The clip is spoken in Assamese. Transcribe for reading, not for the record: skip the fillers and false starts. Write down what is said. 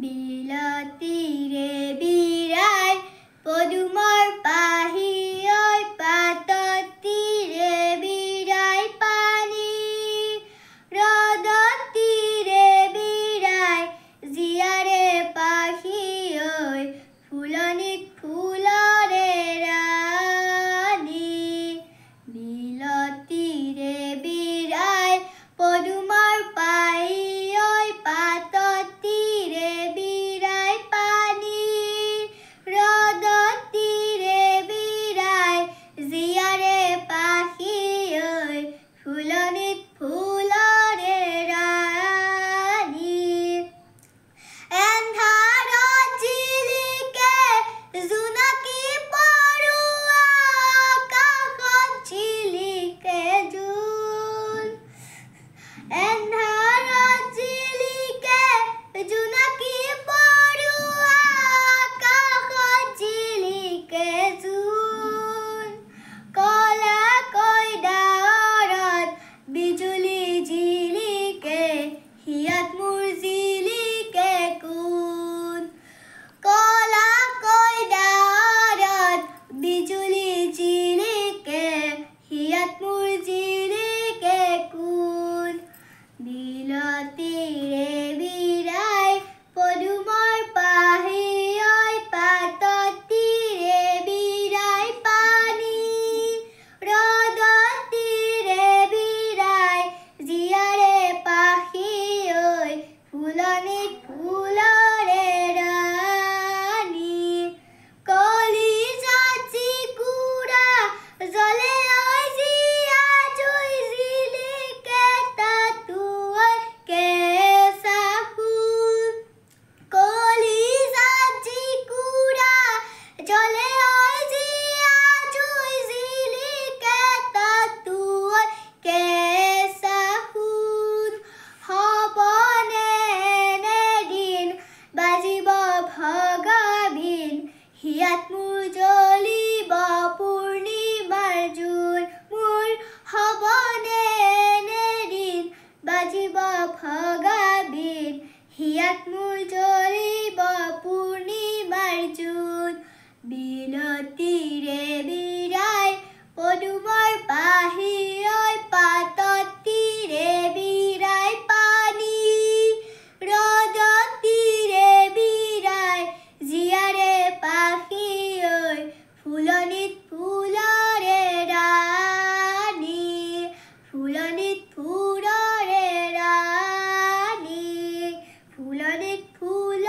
বিলতীৰে বিৰাই পদুমৰ পাহি ঐ পাততীৰে বিৰাই পানী ৰদতীৰে বিৰাই জীয়াৰে পাহি ঐ ফুলনিত ফুলৰে ৰাণী বিলতীৰে বিৰাই পদুমৰ পাহি ঐ পাততীৰে বিৰাই পানী ৰদতীৰে বিৰাই জীয়াৰে পাহি ঐ ফুলনিত ফুলৰে ৰাণী এন্ধাৰত জিলিকে জোনাকী পৰুৱা আকাশত জিলিকে জোন এন্ধাৰত জিলিকে জোনাকী পৰুৱা আকাশত জিলিকে জোন কলাকৈ ডাৱৰত বিজুলী জিলিকে হিয়াত মোৰ জিলিকে কোন কলাকৈ ডাৱৰত বিজুলী জিলিকে হিয়াত মোৰ জিলিকে কোন বিলতীৰে বিৰাই পদুমৰ পাহি ঐ পাততীৰে বিৰাই পানী ৰদতীৰে বিৰাই জীয়াৰে পাহি ঐ ফুলনিত ফুলৰে ৰাণী কলিজাত যিকুৰা জ্বলে ঐ জীয়া জুই জিলিকে তাতো ঐ কেঁচা সোণ কলিজাত যিকুৰা জ্বলে ঐ জীয়া জুই জিলিকে তাতো ঐ কেঁচা সোণ হ'বনে এদিন বাজিব ভগা বিন হিয়াত মোৰ জ্বলিব পূৰ্ণিমাৰ জোন মোৰ হ'বনে এদিন বাজিব ভগা বিন হিয়াত মোৰ জ্বলিব পূৰ্ণিমাৰ জোন বিলতীৰে বিৰাই পদুমৰ পাহি ঐ পাততীৰে বিৰাই পানী ৰদতীৰে বিৰাই জীয়াৰে পাহি ঐ ফুলনিত ফুলৰে ৰাণী ফুলনিত ফুলৰে ৰাণী ফুলনিত ফুল